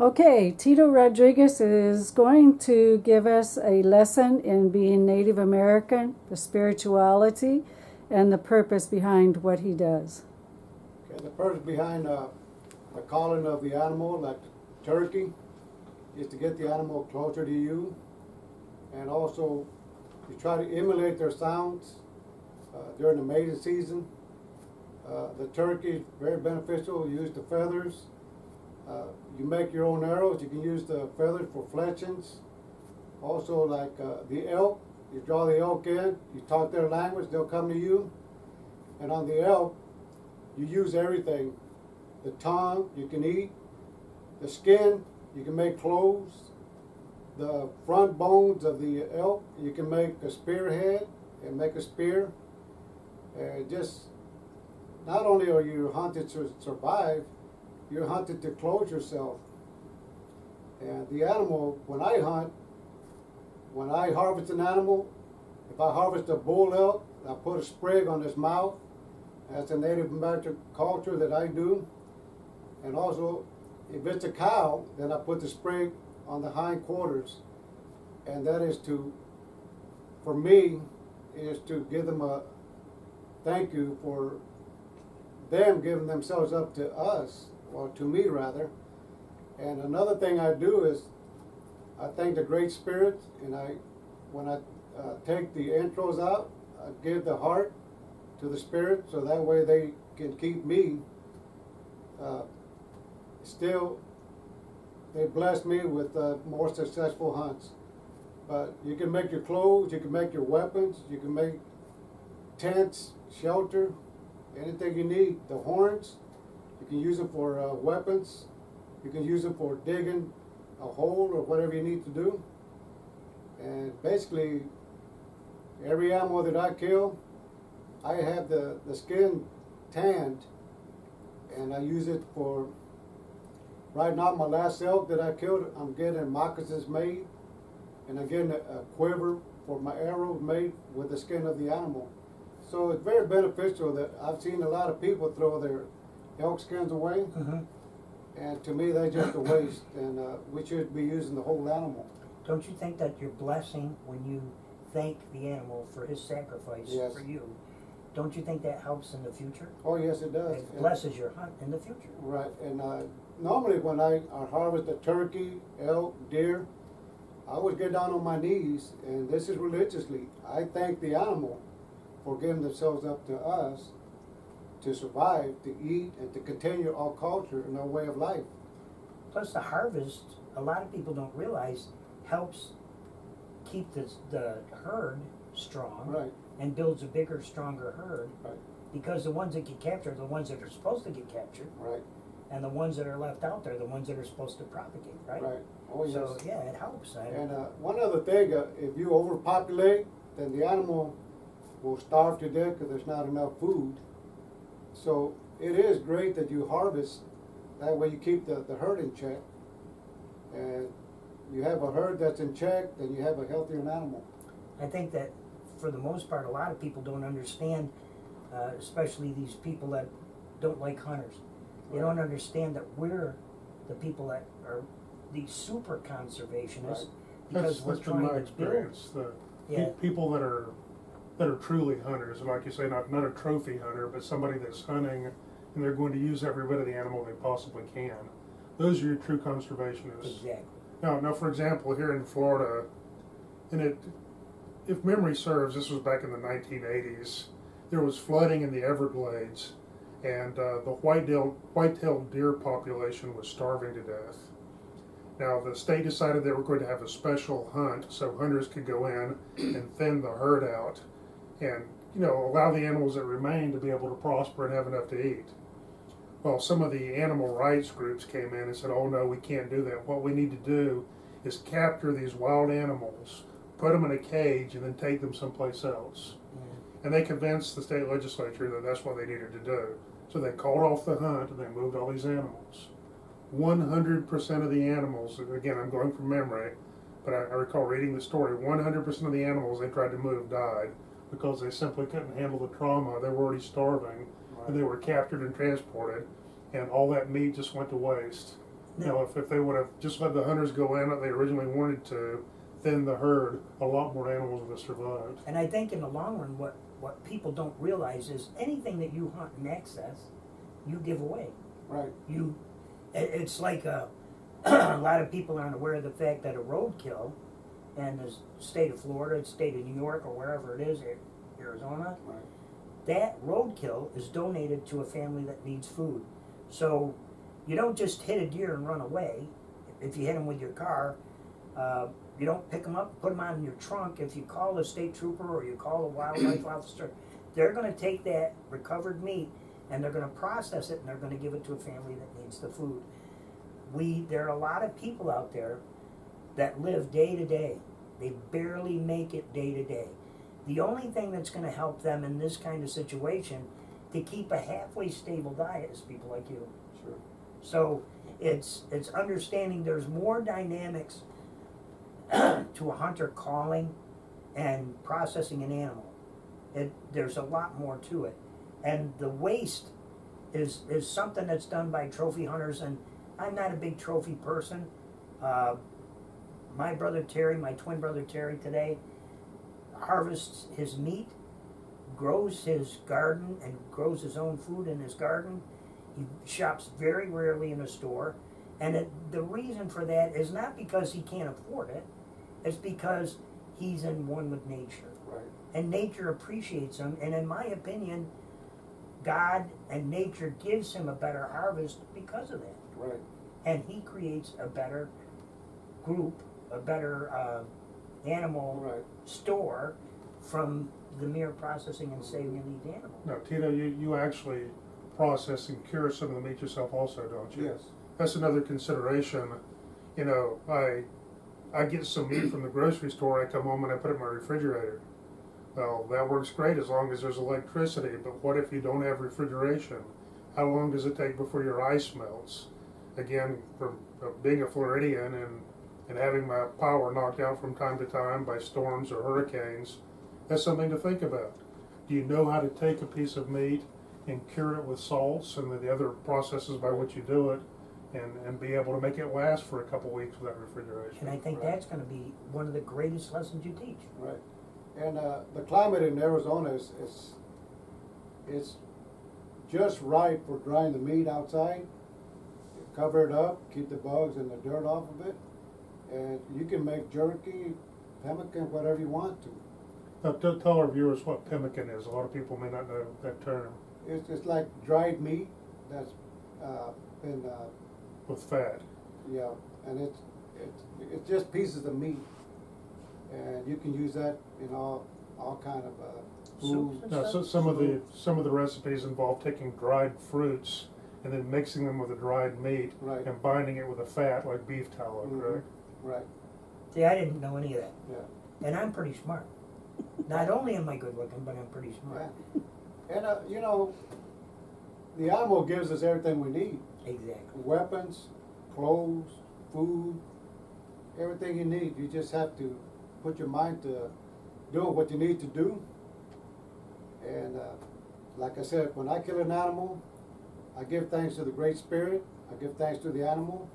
Okay, Tito Rodriguez is going to give us a lesson in being Native American, the spirituality, and the purpose behind what he does. Okay, the purpose behind the calling of the animal, like the turkey, is to get the animal closer to you, and also you try to emulate their sounds during the mating season. The turkey is very beneficial. You use the feathers. You make your own arrows. You can use the feathers for fletchings. Also, like the elk, you draw the elk in. You talk their language, they'll come to you. And on the elk, you use everything. The tongue, you can eat. The skin, you can make clothes. The front bones of the elk, you can make a spearhead and make a spear. Just not only are you hunted to survive, you're hunted to clothe yourself. And the animal, when I harvest an animal, if I harvest a bull elk, I put a sprig on his mouth. That's a Native American culture that I do. And also, if it's a cow, then I put the sprig on the hind quarters. And that is for me, is to give them a thank you for them giving themselves up to us, or to me rather. And another thing I do is I thank the Great Spirit, and when I take the entrails out, I give the heart to the Spirit, so that way they can keep me still. They bless me with more successful hunts. But you can make your clothes, you can make your weapons, you can make tents, shelter, anything you need. The horns, you can use them for weapons. You can use them for digging a hole or whatever you need to do. And basically, every animal that I kill, I have the skin tanned, and I use it for, right now my last elk that I killed, I'm getting moccasins made, and I'm getting a quiver for my arrows made with the skin of the animal. So it's very beneficial. That I've seen a lot of people throw their elk skins away. And to me, that's just a waste, and we should be using the whole animal. Don't you think that you're blessing when you thank the animal for his sacrifice Yes. for you? Don't you think that helps in the future? Oh, yes, it does. It blesses your hunt in the future. Right, and normally when I harvest a turkey, elk, deer, I always get down on my knees, and this is religiously. I thank the animal for giving themselves up to us to survive, to eat, and to continue our culture and our way of life. Plus the harvest, a lot of people don't realize, helps keep the herd strong. Right. And builds a bigger, stronger herd. Right. Because the ones that get captured are the ones that are supposed to get captured. Right. And the ones that are left out there are the ones that are supposed to propagate, right? Right. Oh, yes. So yeah, it helps. And one other thing, if you overpopulate, then the animal will starve to death because there's not enough food. So it is great that you harvest. That way you keep the herd in check. And you have a herd that's in check, then you have a healthier animal. I think that for the most part, a lot of people don't understand, especially these people that don't like hunters. They don't understand that we're the people that are these super conservationists because we're That's been trying my to experience. build. The people that are truly hunters, like you say, not a trophy hunter, but somebody that's hunting and they're going to use every bit of the animal they possibly can. Those are your true conservationists. Exactly. Now, for example, here in Florida, and if memory serves, this was back in the 1980s. There was flooding in the Everglades, and the white-tailed deer population was starving to death. Now, the state decided they were going to have a special hunt so hunters could go in and thin the herd out and, allow the animals that remain to be able to prosper and have enough to eat. Well, some of the animal rights groups came in and said, oh no, we can't do that. What we need to do is capture these wild animals, put them in a cage, and then take them someplace else. And they convinced the state legislature that that's what they needed to do. So they called off the hunt and they moved all these animals. 100% of the animals, again, I'm going from memory, but I recall reading the story, 100% of the animals they tried to move died because they simply couldn't handle the trauma. They were already starving, and they were captured and transported, and all that meat just went to waste. You know, if they would have just let the hunters go in like they originally wanted to, then the herd, a lot more animals would have survived. And I think in the long run, what people don't realize is anything that you hunt in excess, you give away. Right. It's like a lot of people aren't aware of the fact that a roadkill in the state of Florida, the state of New York, or wherever it is, Arizona, Right. that roadkill is donated to a family that needs food. So you don't just hit a deer and run away. If you hit them with your car, you don't pick them up, put them on your trunk. If you call the state trooper or you call a wildlife officer, they're going to take that recovered meat and they're going to process it and they're going to give it to a family that needs the food. There are a lot of people out there that live day to day. They barely make it day to day. The only thing that's going to help them in this kind of situation to keep a halfway stable diet is people like you. Sure. So it's understanding there's more dynamics to a hunter calling and processing an animal. There's a lot more to it. And the waste is something that's done by trophy hunters, and I'm not a big trophy person. My brother Terry, my twin brother Terry today, harvests his meat, grows his garden, and grows his own food in his garden. He shops very rarely in a store. And the reason for that is not because he can't afford it, it's because he's in one with nature. Right. And nature appreciates him, and in my opinion, God and nature gives him a better harvest because of that. Right. And he creates a better group, a better animal Right. store from the mere processing and saving of these animals. Now, Tito, you actually process and cure some of the meat yourself also, don't you? Yes. That's another consideration. You know, I get some meat from the grocery store, I come home and I put it in my refrigerator. Well, that works great as long as there's electricity, but what if you don't have refrigeration? How long does it take before your ice melts? Again, from being a Floridian and having my power knocked out from time to time by storms or hurricanes, that's something to think about. Do you know how to take a piece of meat and cure it with salts and the other processes by which you do it, and be able to make it last for a couple weeks without refrigeration? And I think Right. that's going to be one of the greatest lessons you teach. Right. And the climate in Arizona is just right for drying the meat outside. Cover it up, keep the bugs and the dirt off of it, and you can make jerky, pemmican, whatever you want to. Now, tell our viewers what pemmican is. A lot of people may not know that term. It's like dried meat that's been With fat. yeah, and it's just pieces of meat, and you can use that in all kind of food. Soups and Now, so stuff? some of the recipes involve taking dried fruits and then mixing them with the dried meat Right. and binding it with a fat like beef tallow, Mhm. correct? Right. See, I didn't know any of that. Yeah. And I'm pretty smart. Not only am I good looking, but I'm pretty smart. Yeah. And you know, the animal gives us everything we need: Exactly. weapons, clothes, food, everything you need. You just have to put your mind to doing what you need to do. And like I said, when I kill an animal, I give thanks to the Great Spirit. I give thanks to the animal,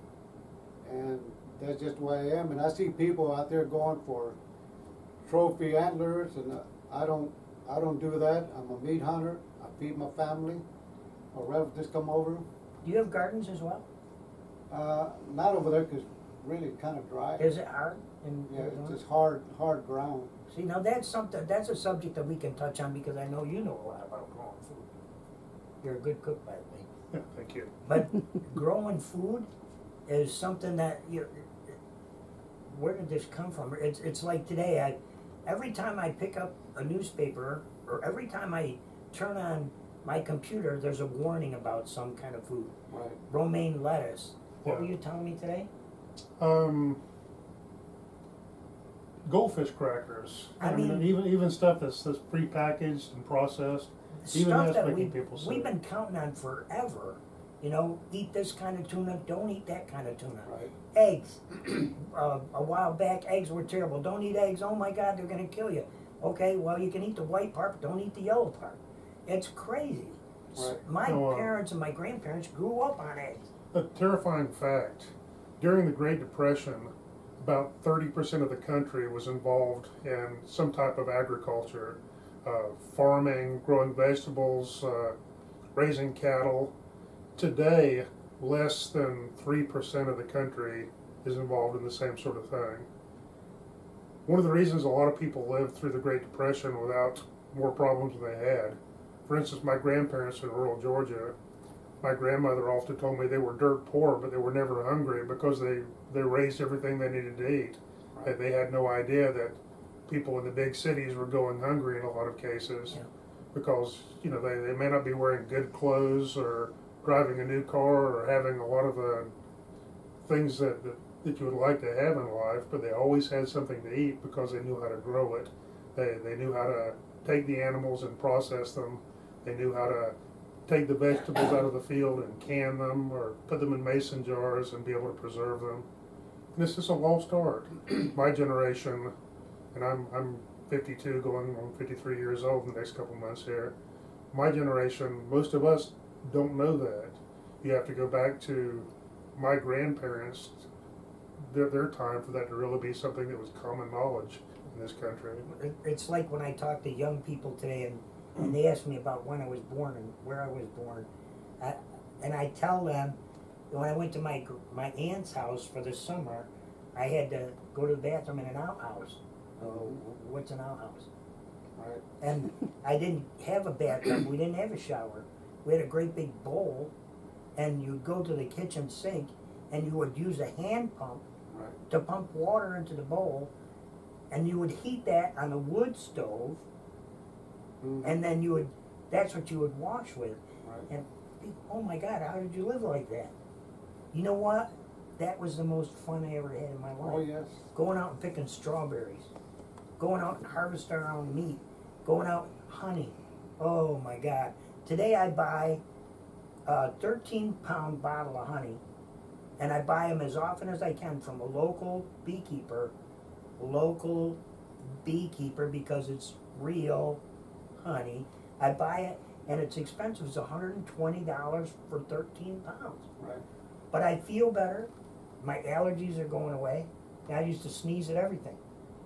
and that's just the way I am. And I see people out there going for trophy antlers, and I don't do that. I'm a meat hunter. I feed my family. My relatives come over. Do you have gardens as well? Not over there, 'cause really kind of dry. Is it hard? In Yeah, it's Arizona? just hard ground. See, now that's a subject that we can touch on because I know you know a lot about growing food. You're a good cook, by the way. Yeah, thank you. But growing food is something that where did this come from? It's like today. Every time I pick up a newspaper or every time I turn on my computer, there's a warning about some kind of food. Right. Romaine lettuce. What Yeah. were you telling me today? Goldfish crackers. I mean- even stuff that's prepackaged and processed. Even Stuff that's that making people sick. we've been counting on forever. You know, eat this kind of tuna, don't eat that kind of tuna. Right. Eggs. A while back, eggs were terrible. Don't eat eggs. Oh my God, they're going to kill you. Okay, well, you can eat the white part, but don't eat the yellow part. It's crazy. Right. My No, parents and my grandparents grew up on eggs. A terrifying fact, during the Great Depression, about 30% of the country was involved in some type of agriculture, farming, growing vegetables, raising cattle. Today, less than 3% of the country is involved in the same sort of thing. One of the reasons a lot of people lived through the Great Depression without more problems than they had, for instance, my grandparents in rural Georgia, my grandmother often told me they were dirt poor, but they were never hungry because they raised everything they needed to eat. Right. They had no idea that people in the big cities were going hungry in a lot of cases, Yeah. because they may not be wearing good clothes or driving a new car or having a lot of the things that you would like to have in life, but they always had something to eat because they knew how to grow it. They knew how to take the animals and process them. They knew how to take the vegetables out of the field and can them or put them in mason jars and be able to preserve them. And this is a lost art. My generation, and I'm 52, going on 53 years old in the next couple months here. My generation, most of us don't know that. You have to go back to my grandparents, their time for that to really be something that was common knowledge in this country. It's like when I talk to young people today and they ask me about when I was born and where I was born. And I tell them, when I went to my aunt's house for the summer, I had to go to the bathroom in an outhouse. What's an outhouse? Right. And I didn't have a bathtub. We didn't have a shower. We had a great big bowl, and you'd go to the kitchen sink, and you would use a hand pump Right. to pump water into the bowl, and you would heat that on a wood stove, Mhm. and then that's what you would wash with. Right. And oh my God, how did you live like that? You know what? That was the most fun I ever had in my life. Oh, yes. Going out and picking strawberries, going out and harvesting our own meat, going out hunting. Oh my God. Today I buy a 13-pound bottle of honey, and I buy them as often as I can from a local beekeeper because it's real honey. I buy it, and it's expensive. It's $120 for 13 pounds. Right. But I feel better. My allergies are going away. I used to sneeze at everything.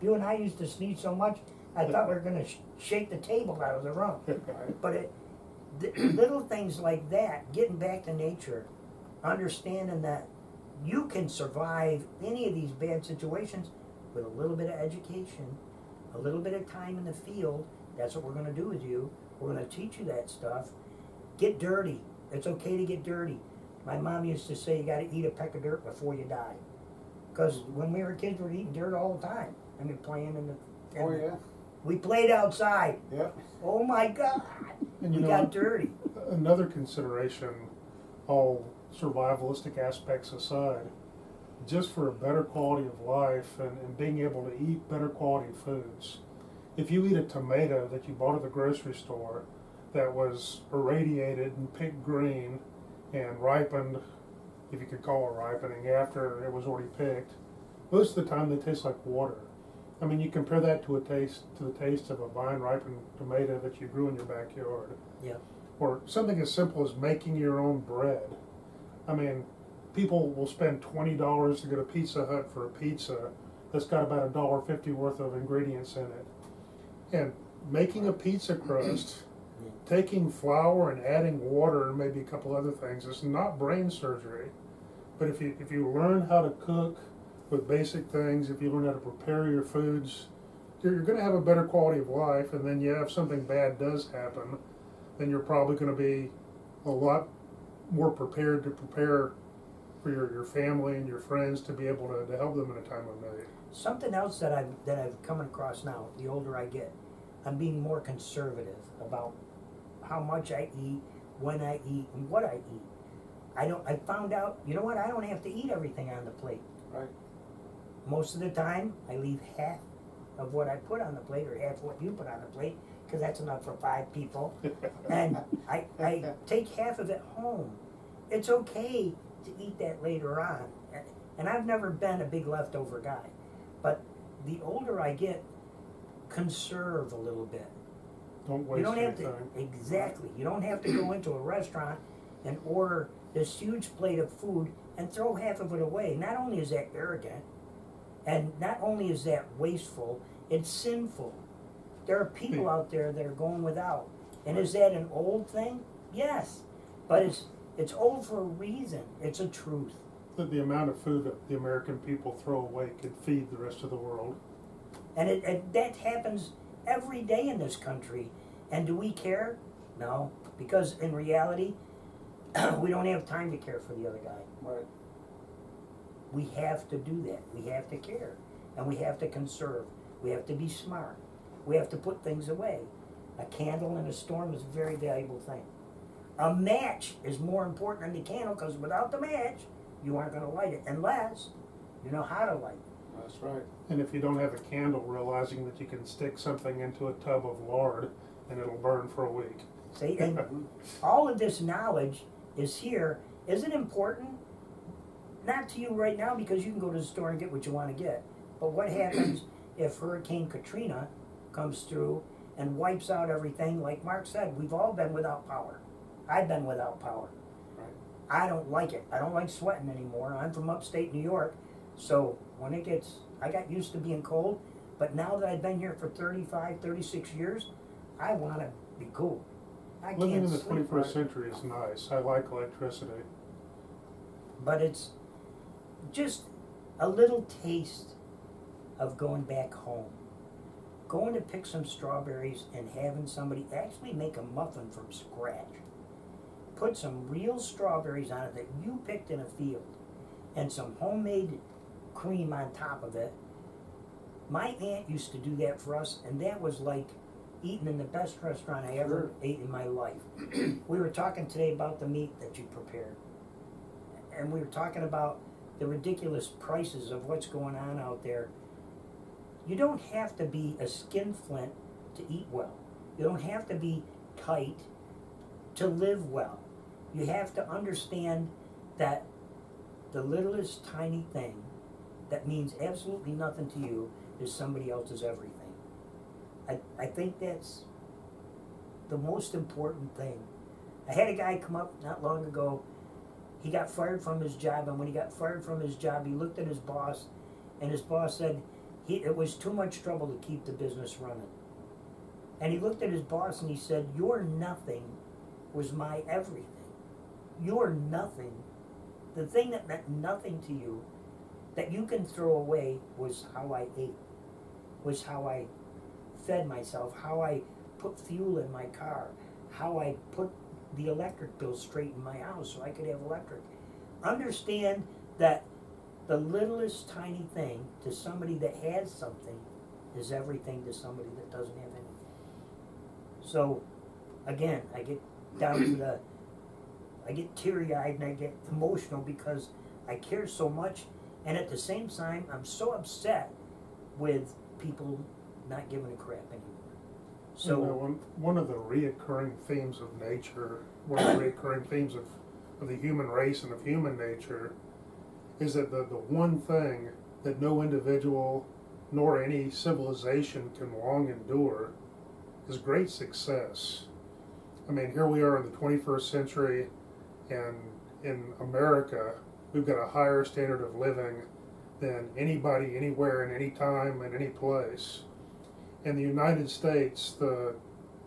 You and I used to sneeze so much, I thought we were going to shake the table out of the room. Right. But little things like that, getting back to nature, understanding that you can survive any of these bad situations with a little bit of education, a little bit of time in the field. That's what we're going to do with you. We're going to teach you that stuff. Get dirty. It's okay to get dirty. My mom used to say you got to eat a peck of dirt before you die. Because when we were kids, we were eating dirt all the time. I mean, playing in the... Oh, yeah. We played outside. Yep. Oh, my God. And We got dirty. Another consideration, all survivalistic aspects aside, just for a better quality of life and being able to eat better quality foods. If you eat a tomato that you bought at the grocery store that was irradiated and picked green and ripened, if you could call it ripening, after it was already picked, most of the time they taste like water. I mean, you compare that to the taste of a vine ripened tomato that you grew in your backyard. Yeah. Or something as simple as making your own bread. I mean, people will spend $20 to go to Pizza Hut for a pizza that's got about $1.50 worth of ingredients in it. And making a pizza crust, taking flour and adding water and maybe a couple other things, is not brain surgery. But if you learn how to cook with basic things, if you learn how to prepare your foods, you're going to have a better quality of life. And then, yeah, if something bad does happen, then you're probably going to be a lot more prepared to prepare for your family and your friends to be able to help them in a time of need. Something else that I've come across now, the older I get, I'm being more conservative about how much I eat, when I eat, and what I eat. I found out, you know what, I don't have to eat everything on the plate. Right. Most of the time, I leave half of what I put on the plate or half what you put on the plate, because that's enough for 5 people. And I take half of it home. It's okay to eat that later on. And I've never been a big leftover guy. But the older I get, conserve a little bit. Don't You waste don't have anything. to, exactly, you don't have to go into a restaurant and order this huge plate of food and throw half of it away. Not only is that arrogant, and not only is that wasteful, it's sinful. There are people out there that are going without. And is that an old thing? Yes. But it's old for a reason. It's a truth. The amount of food that the American people throw away could feed the rest of the world. And that happens every day in this country. And do we care? No. Because in reality, we don't have time to care for the other guy. Right. We have to do that. We have to care. And we have to conserve. We have to be smart. We have to put things away. A candle in a storm is a very valuable thing. A match is more important than the candle, because without the match, you aren't going to light it unless you know how to light it. That's right. And if you don't have a candle, realizing that you can stick something into a tub of lard and it'll burn for a week. See, and all of this knowledge is here. Is it important? Not to you right now, because you can go to the store and get what you want to get. But what happens if Hurricane Katrina comes through and wipes out everything? Like Mark said, we've all been without power. I've been without power. Right. I don't like it. I don't like sweating anymore. I'm from upstate New York, so when it gets, I got used to being cold, but now that I've been here for 35, 36 years, I want to be cool. I Living can't in the sleep 21st right. century is nice. I like electricity. But it's just a little taste of going back home. Going to pick some strawberries and having somebody actually make a muffin from scratch. Put some real strawberries on it that you picked in a field, and some homemade cream on top of it. My aunt used to do that for us, and that was like eating in the best restaurant I ever ate in my life. We were talking today about the meat that you prepared, and we were talking about the ridiculous prices of what's going on out there. You don't have to be a skinflint to eat well. You don't have to be tight to live well. You have to understand that the littlest tiny thing that means absolutely nothing to you is somebody else's everything. I think that's the most important thing. I had a guy come up not long ago. He got fired from his job, and when he got fired from his job, he looked at his boss, and his boss said it was too much trouble to keep the business running. And he looked at his boss and he said, "Your nothing was my everything. Your nothing, the thing that meant nothing to you, that you can throw away, was how I ate, was how I fed myself, how I put fuel in my car, how I put the electric bill straight in my house so I could have electric." Understand that the littlest tiny thing to somebody that has something is everything to somebody that doesn't have anything. So, again, I get down to I get teary-eyed and I get emotional because I care so much, and at the same time, I'm so upset with people not giving a crap anymore. So, one of the reoccurring themes of nature, one of the reoccurring themes of the human race and of human nature, is that the one thing that no individual nor any civilization can long endure is great success. I mean, here we are in the 21st century, and in America, we've got a higher standard of living than anybody, anywhere, in any time, and any place. In the United States,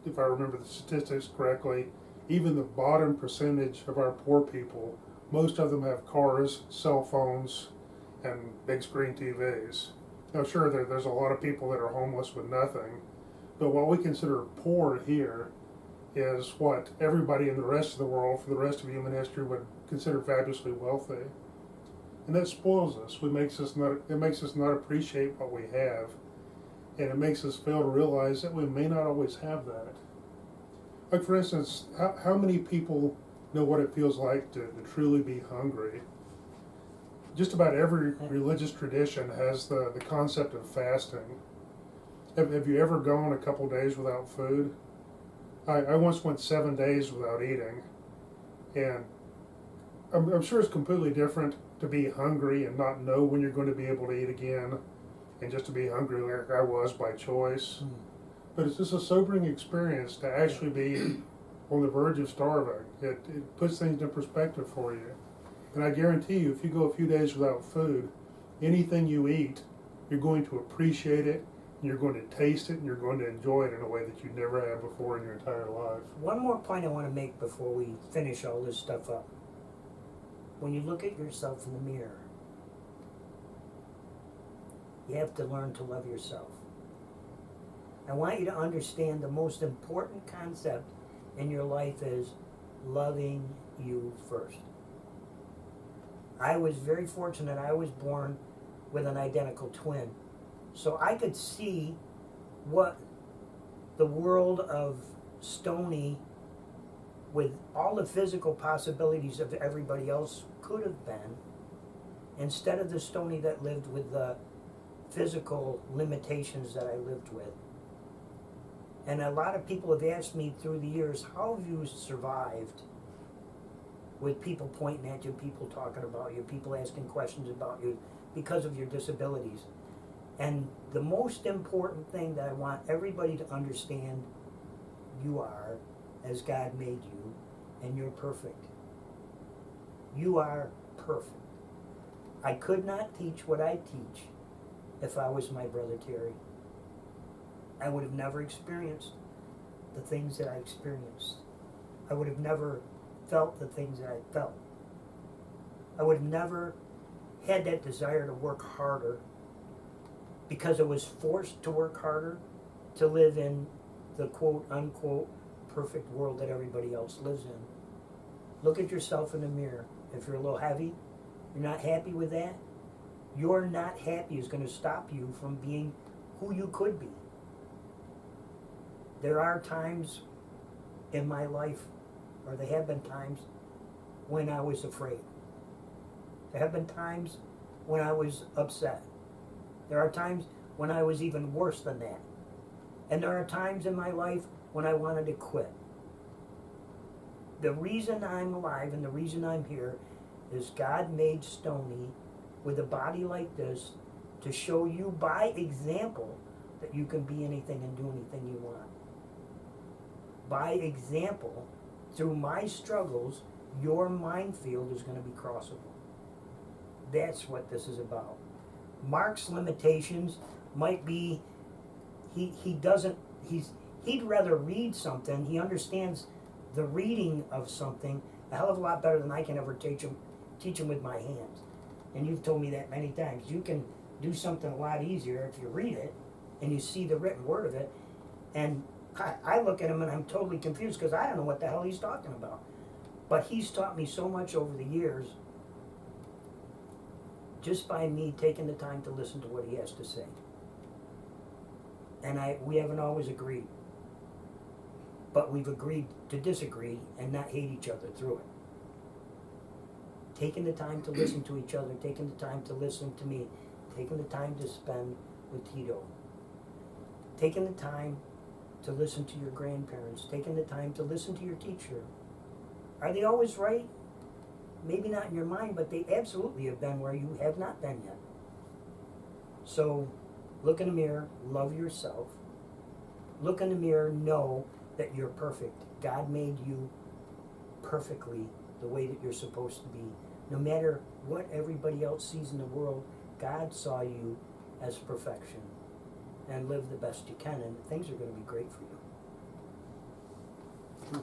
if I remember the statistics correctly, even the bottom percentage of our poor people, most of them have cars, cell phones, and big screen TVs. Now sure, there's a lot of people that are homeless with nothing, but what we consider poor here is what everybody in the rest of the world, for the rest of human history, would consider fabulously wealthy. And that spoils us. It makes us not appreciate what we have, and it makes us fail to realize that we may not always have that. Like, for instance, how many people know what it feels like to truly be hungry? Just about every religious tradition has the concept of fasting. Have you ever gone a couple days without food? I once went 7 days without eating, and I'm sure it's completely different to be hungry and not know when you're going to be able to eat again, and just to be hungry like I was by choice. But it's just a sobering experience to actually be on the verge of starving. It puts things in perspective for you. And I guarantee you, if you go a few days without food, anything you eat, you're going to appreciate it, and you're going to taste it, and you're going to enjoy it in a way that you never have before in your entire life. One more point I want to make before we finish all this stuff up. When you look at yourself in the mirror, you have to learn to love yourself. I want you to understand the most important concept in your life is loving you first. I was very fortunate. I was born with an identical twin. So I could see what the world of Stony, with all the physical possibilities of everybody else, could have been, instead of the Stony that lived with the physical limitations that I lived with. And a lot of people have asked me through the years, how have you survived with people pointing at you, people talking about you, people asking questions about you because of your disabilities? And the most important thing that I want everybody to understand, you are as God made you, and you're perfect. You are perfect. I could not teach what I teach if I was my brother Terry. I would have never experienced the things that I experienced. I would have never felt the things that I felt. I would have never had that desire to work harder because I was forced to work harder to live in the quote unquote perfect world that everybody else lives in. Look at yourself in the mirror. If you're a little heavy, you're not happy with that, your not happy is going to stop you from being who you could be. There are times in my life, or there have been times, when I was afraid. There have been times when I was upset. There are times when I was even worse than that. And there are times in my life when I wanted to quit. The reason I'm alive and the reason I'm here is God made Stony with a body like this to show you by example that you can be anything and do anything you want. By example, through my struggles, your minefield is going to be crossable. That's what this is about. Mark's limitations might be he'd rather read something. He understands the reading of something a hell of a lot better than I can ever teach him with my hands. And you've told me that many times. You can do something a lot easier if you read it and you see the written word of it. And I look at him and I'm totally confused because I don't know what the hell he's talking about. But he's taught me so much over the years just by me taking the time to listen to what he has to say. And we haven't always agreed. But we've agreed to disagree and not hate each other through it. Taking the time to listen to each other, taking the time to listen to me, taking the time to spend with Tito, taking the time to listen to your grandparents, taking the time to listen to your teacher. Are they always right? Maybe not in your mind, but they absolutely have been where you have not been yet. So look in the mirror, love yourself. Look in the mirror, know that you're perfect. God made you perfectly the way that you're supposed to be. No matter what everybody else sees in the world, God saw you as perfection. And live the best you can, and things are going to be great for you.